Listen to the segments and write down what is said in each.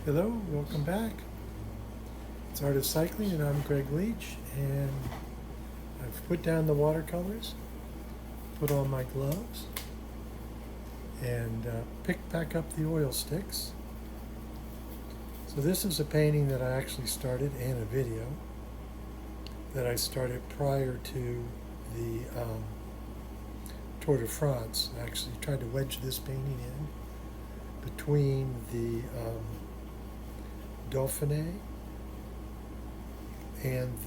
Hello, welcome back. It's Art of Cycling, and I'm Greig Leach, and I've put down the watercolors, put on my gloves, and picked back up the oil sticks. So this is a painting that I actually started, and a video that I started prior to the Tour de France. I actually tried to wedge this painting in between the Dauphiné and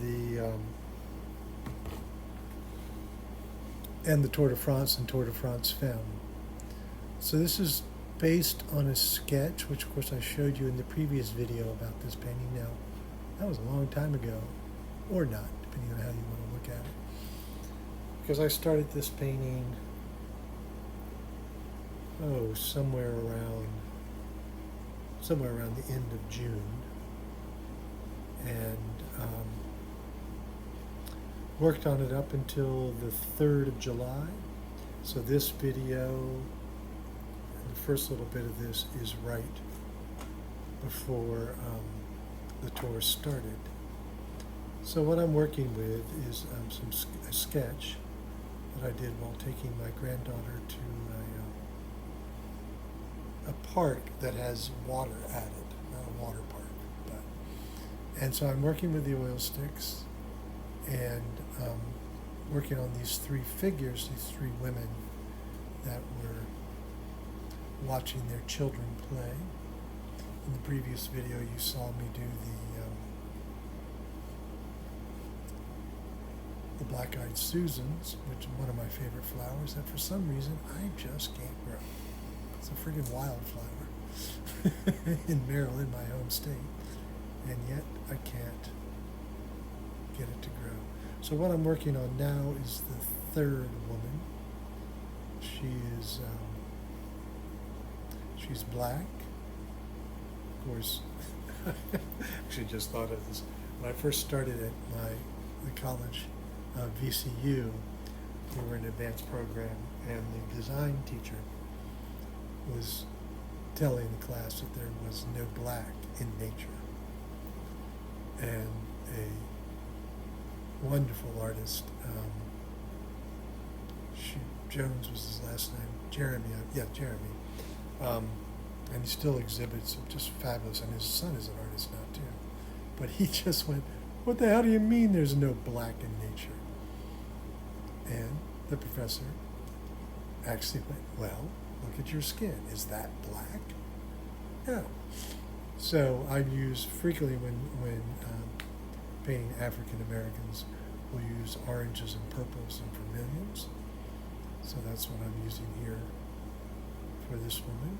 the Tour de France and Tour de France Femme. So this is based on a sketch, which of course I showed you in the previous video about this painting. Now, that was a long time ago, or not, depending on how you want to look at it. Because I started this painting, somewhere around the end of June, and worked on it up until the 3rd of July. So this video, and the first little bit of this, is right before the tour started. So what I'm working with is a sketch that I did while taking my granddaughter to a park that has water at it, not a water park. And so I'm working with the oil sticks and working on these three figures, these three women that were watching their children play. In the previous video, you saw me do the Black-Eyed Susans, which is one of my favorite flowers that for some reason I just can't grow. It's a friggin' wildflower in Maryland, my home state, and yet I can't get it to grow. So what I'm working on now is the third woman. She's black. Of course, I actually just thought of this. When I first started at the college, VCU, we were in an advanced program, and the design teacher was telling the class that there was no black in nature. And a wonderful artist, Jones was his last name, Jeremy, and he still exhibits, just fabulous, and his son is an artist now too. But he just went, "What the hell do you mean there's no black in nature?" And the professor actually went, "Well, look at your skin. Is that black?" Yeah. So I use frequently when painting African Americans, we'll use oranges and purples and vermilions. So that's what I'm using here for this woman.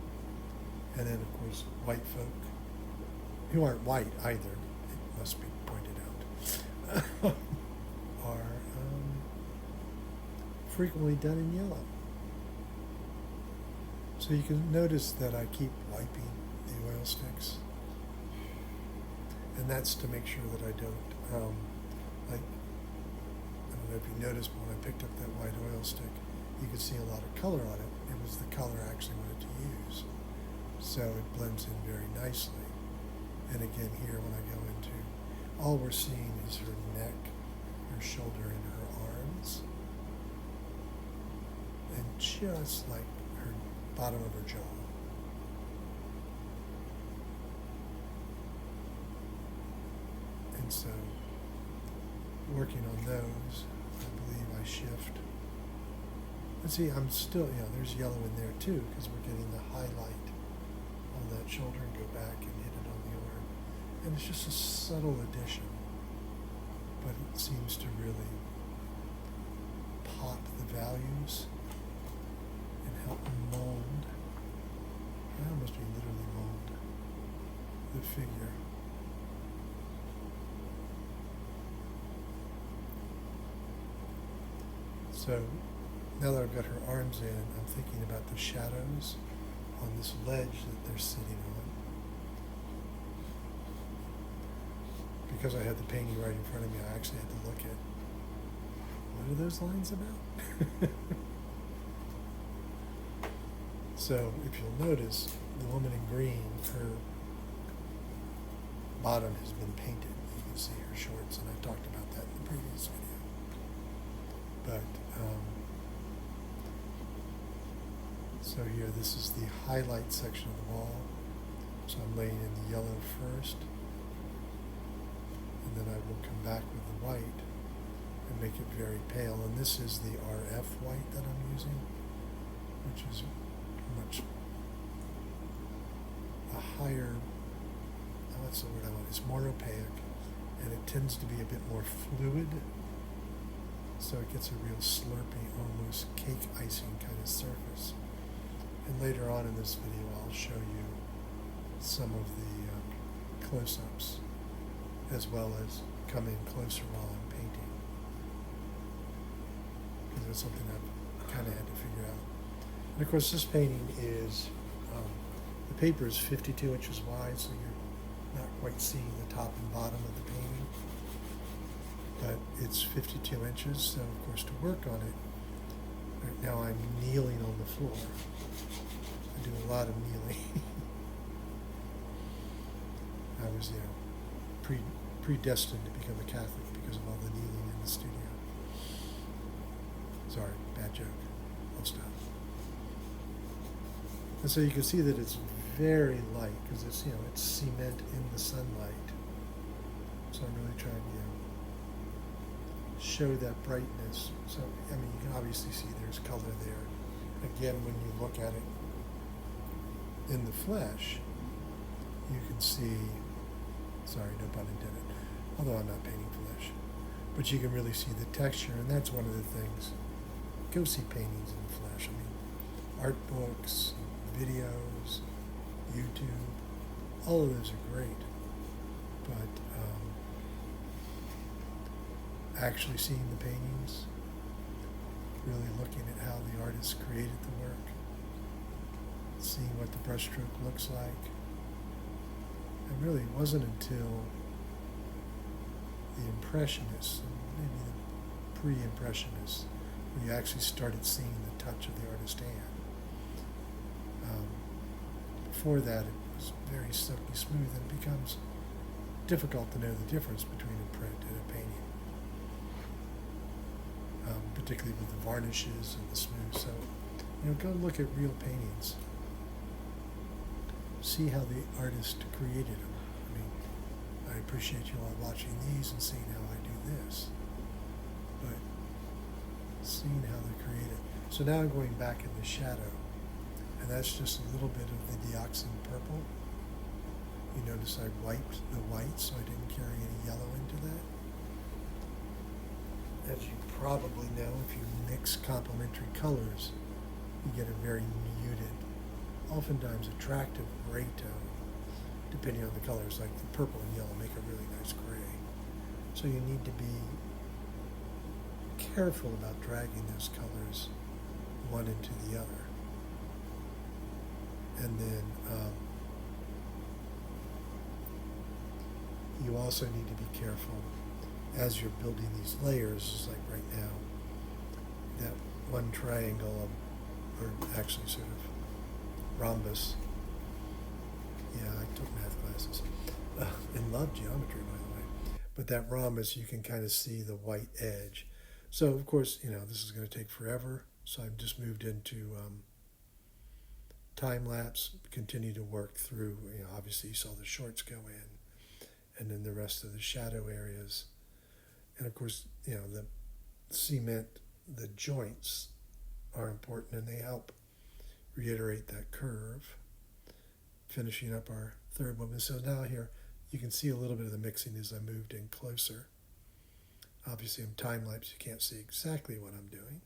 And then, of course, white folk, who aren't white either, it must be pointed out, are frequently done in yellow. So you can notice that I keep wiping the oil sticks. And that's to make sure that I don't, I don't know if you noticed, but when I picked up that white oil stick, you could see a lot of color on it. It was the color I actually wanted to use. So it blends in very nicely. And again, here when I go into, all we're seeing is her neck, her shoulder, and her arms. And just like her bottom of her jaw. And so, working on those, I believe I shift. And see, I'm still, there's yellow in there too, because we're getting the highlight on that shoulder and go back and hit it on the arm. And it's just a subtle addition, but it seems to really pop the values and help mold, I almost mean literally mold, the figure. So now that I've got her arms in, I'm thinking about the shadows on this ledge that they're sitting on. Because I had the painting right in front of me, I actually had to look at, what are those lines about? So if you'll notice, the woman in green, her bottom has been painted. You can see her shorts, and I talked about that in the previous video. But so here, this is the highlight section of the wall. So I'm laying in the yellow first, and then I will come back with the white and make it very pale. And this is the RF white that I'm using, which is much a higher, what's the word I want? It's more opaque, and it tends to be a bit more fluid, so it gets a real slurpy, almost cake icing kind of surface. And later on in this video, I'll show you some of the close-ups, as well as come in closer while I'm painting, because it's something I've kind of had to figure out. And of course, this painting is, the paper is 52 inches wide, so you're not quite seeing the top and bottom of the painting, but it's 52 inches, so of course to work on it, right now I'm kneeling on the floor. I do a lot of kneeling. I was, predestined to become a Catholic because of all the kneeling in the studio. Sorry, bad joke. I'll stop. And so you can see that it's very light because it's, it's cement in the sunlight. So I'm really trying to, show that brightness. So, you can obviously see there's color there. Again, when you look at it in the flesh, you can see, sorry, no pun intended, although I'm not painting flesh, but you can really see the texture, and that's one of the things. Go see paintings in the flesh. Art books, videos, YouTube, all of those are great, but actually seeing the paintings, really looking at how the artist created the work, seeing what the brushstroke looks like. It really wasn't until the Impressionists, maybe the pre-Impressionists, when you actually started seeing the touch of the artist's hand. Before that, it was very silky smooth, and it becomes difficult to know the difference between a print and a painting, particularly with the varnishes and the smooth. So, go look at real paintings. See how the artist created them. I appreciate you all watching these and seeing how I do this, but seeing how they're created. So now I'm going back in the shadow, and that's just a little bit of the dioxin purple. You notice I wiped the white so I didn't carry any yellow into that. As you probably know, if you mix complementary colors, you get a very muted, oftentimes attractive gray tone, depending on the colors. Like the purple and yellow make a really nice gray. So you need to be careful about dragging those colors one into the other. And then you also need to be careful as you're building these layers, just like right now, that one triangle, or actually sort of rhombus. Yeah, I took math classes and loved geometry, by the way. But that rhombus, you can kind of see the white edge. So, of course, this is going to take forever. So I've just moved into time lapse, continue to work through. Obviously you saw the shorts go in, and then the rest of the shadow areas. And of course, the cement, the joints are important, and they help reiterate that curve. Finishing up our third woman. So now here you can see a little bit of the mixing as I moved in closer. Obviously in time lapse you can't see exactly what I'm doing,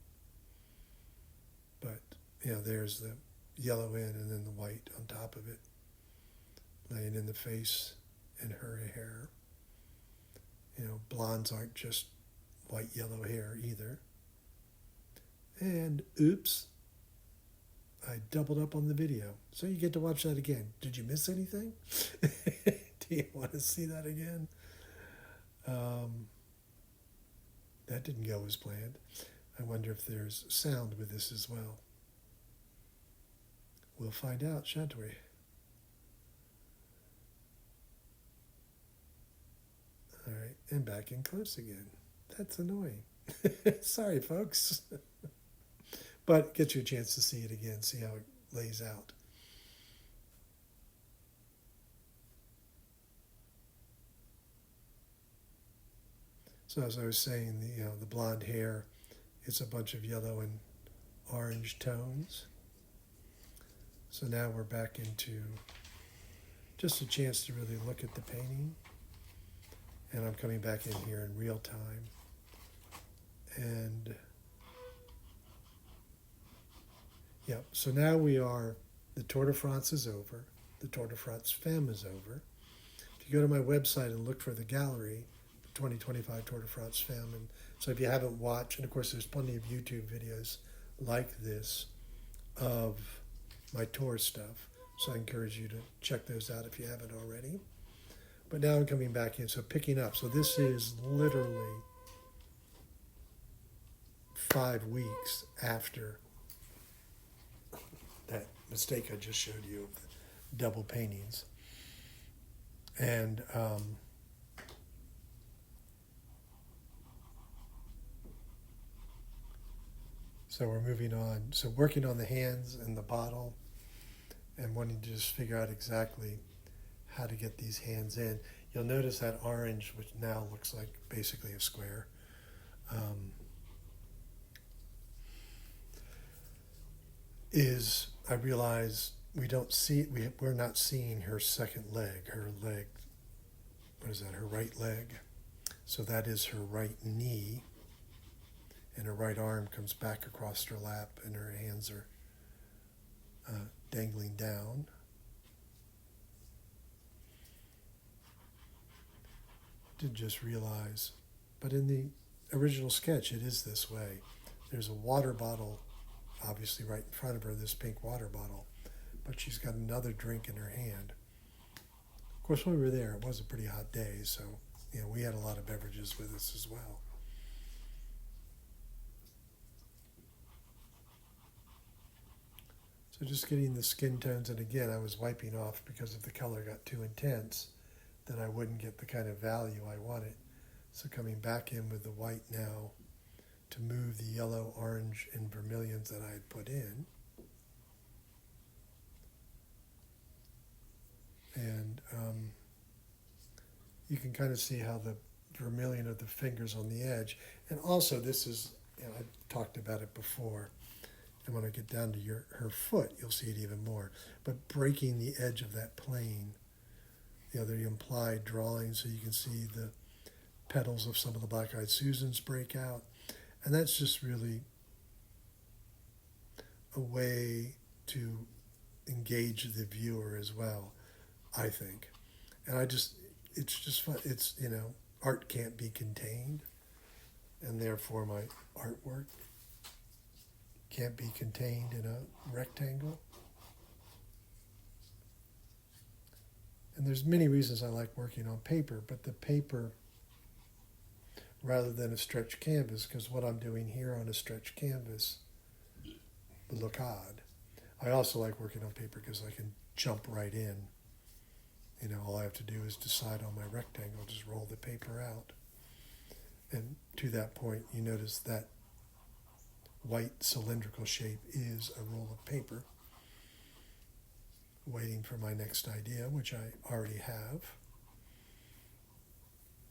but there's the yellow in and then the white on top of it, laying in the face and her hair. Blondes aren't just white yellow hair either. And oops, I doubled up on the video. So you get to watch that again. Did you miss anything? Do you want to see that again? That didn't go as planned. I wonder if there's sound with this as well. We'll find out, shan't we? and back in close again. That's annoying. Sorry, folks. But it gets you a chance to see it again, see how it lays out. So as I was saying, the blonde hair, it's a bunch of yellow and orange tones. So now we're back into just a chance to really look at the painting. And I'm coming back in here in real time. And yeah, so now the Tour de France is over. The Tour de France Femme is over. If you go to my website and look for the gallery, 2025 Tour de France Femme, and so if you haven't watched, and of course there's plenty of YouTube videos like this of my tour stuff, so I encourage you to check those out if you haven't already. But now I'm coming back in, so picking up. So this is literally 5 weeks after that mistake I just showed you of the double paintings. And so we're moving on. So working on the hands and the bottle and wanting to just figure out exactly how to get these hands in. You'll notice that orange, which now looks like basically a square, I realize we're not seeing her second leg, what is that, her right leg. So that is her right knee, and her right arm comes back across her lap, and her hands are dangling down. Did just realize, but in the original sketch it is this way. There's a water bottle obviously right in front of her, this pink water bottle, but she's got another drink in her hand. Of course, when we were there, it was a pretty hot day, so we had a lot of beverages with us as well. So just getting the skin tones, and again, I was wiping off because if the color got too intense, then I wouldn't get the kind of value I wanted. So coming back in with the white now to move the yellow, orange, and vermilions that I had put in. And you can kind of see how the vermilion of the fingers on the edge. And also this is, I talked about it before, and when I get down to her foot, you'll see it even more. But breaking the edge of that plane, the implied drawing, so you can see the petals of some of the Black-Eyed Susans break out. And that's just really a way to engage the viewer as well, I think. And it's just fun. It's, art can't be contained, and therefore my artwork can't be contained in a rectangle. And there's many reasons I like working on paper, but the paper, rather than a stretched canvas, because what I'm doing here on a stretched canvas would look odd. I also like working on paper because I can jump right in. All I have to do is decide on my rectangle, just roll the paper out. And to that point, you notice that white cylindrical shape is a roll of paper, waiting for my next idea, which I already have.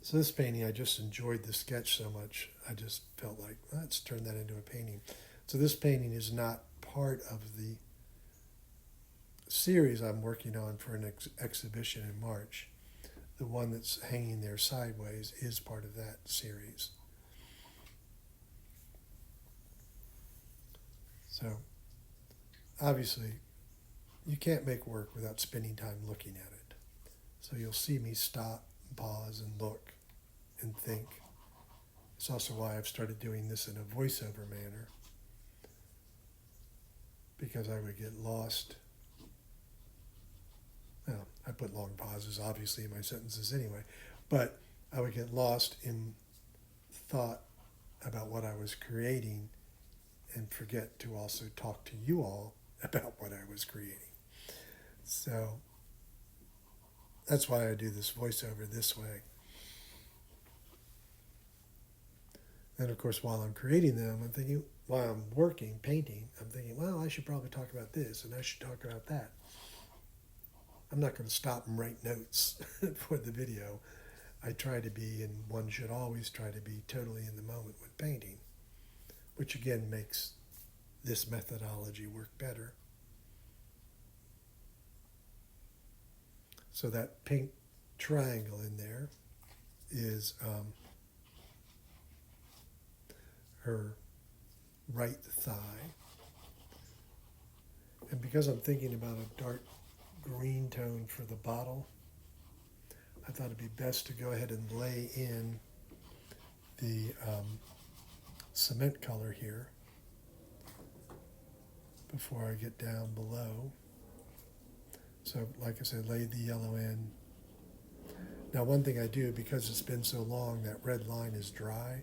So this painting, I just enjoyed the sketch so much, I just felt like, let's turn that into a painting. So this painting is not part of the series I'm working on for an exhibition in March. The one that's hanging there sideways is part of that series. So obviously you can't make work without spending time looking at it. So you'll see me stop, pause, and look and think. It's also why I've started doing this in a voiceover manner, because I would get lost. Well, I put long pauses, obviously, in my sentences anyway, but I would get lost in thought about what I was creating and forget to also talk to you all about what I was creating. So that's why I do this voiceover this way. And of course, while I'm creating them, I'm thinking, while I'm working, painting, I'm thinking, well, I should probably talk about this and I should talk about that. I'm not going to stop and write notes for the video. I try to be, and one should always try to be, totally in the moment when painting, which again makes this methodology work better. So that pink triangle in there is her right thigh. And because I'm thinking about a dark green tone for the bottle, I thought it'd be best to go ahead and lay in the cement color here before I get down below. So like I said, lay the yellow in. Now one thing I do, because it's been so long, that red line is dry.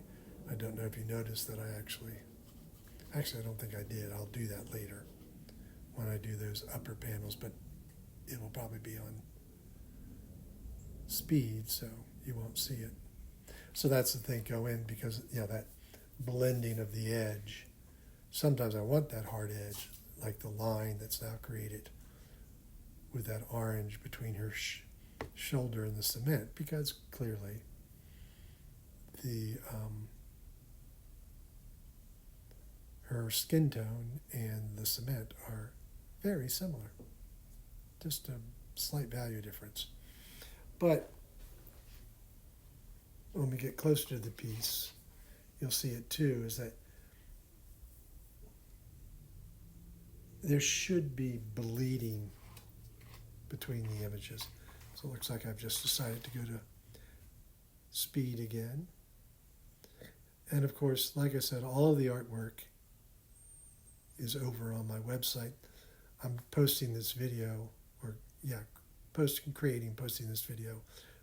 I don't know if you noticed that I actually I don't think I did. I'll do that later when I do those upper panels, but it will probably be on speed, so you won't see it. So that's the thing, go in, because that blending of the edge. Sometimes I want that hard edge, like the line that's now created with that orange between her shoulder and the cement, because clearly the her skin tone and the cement are very similar. Just a slight value difference. But when we get closer to the piece, you'll see it too, is that there should be bleeding between the images. So it looks like I've just decided to go to speed again. And of course, like I said, all of the artwork is over on my website. I'm posting this video, posting this video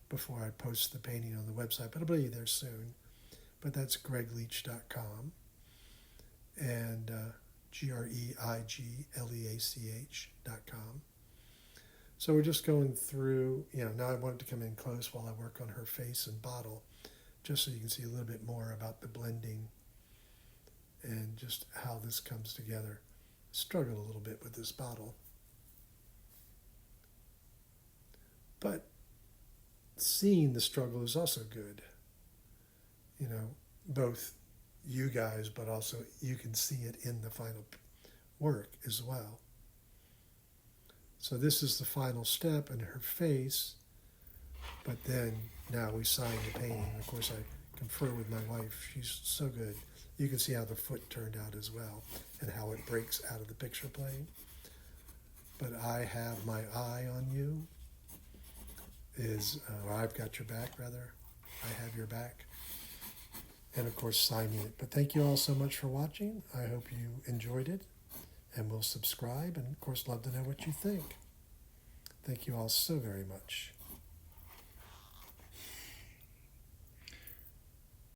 before I post the painting on the website, but it'll be there soon. But that's greigleach.com, and GreigLeach.com. So we're just going through, now I want it to come in close while I work on her face and bottle, just so you can see a little bit more about the blending and just how this comes together. Struggle a little bit with this bottle, but seeing the struggle is also good. Both you guys, but also you can see it in the final work as well. So this is the final step in her face, but then now we sign the painting. Of course, I confer with my wife. She's so good. You can see how the foot turned out as well and how it breaks out of the picture plane. But I have my eye on you. I've got your back, rather. I have your back. And of course, signing it. But thank you all so much for watching. I hope you enjoyed it and will subscribe. And of course, love to know what you think. Thank you all so very much.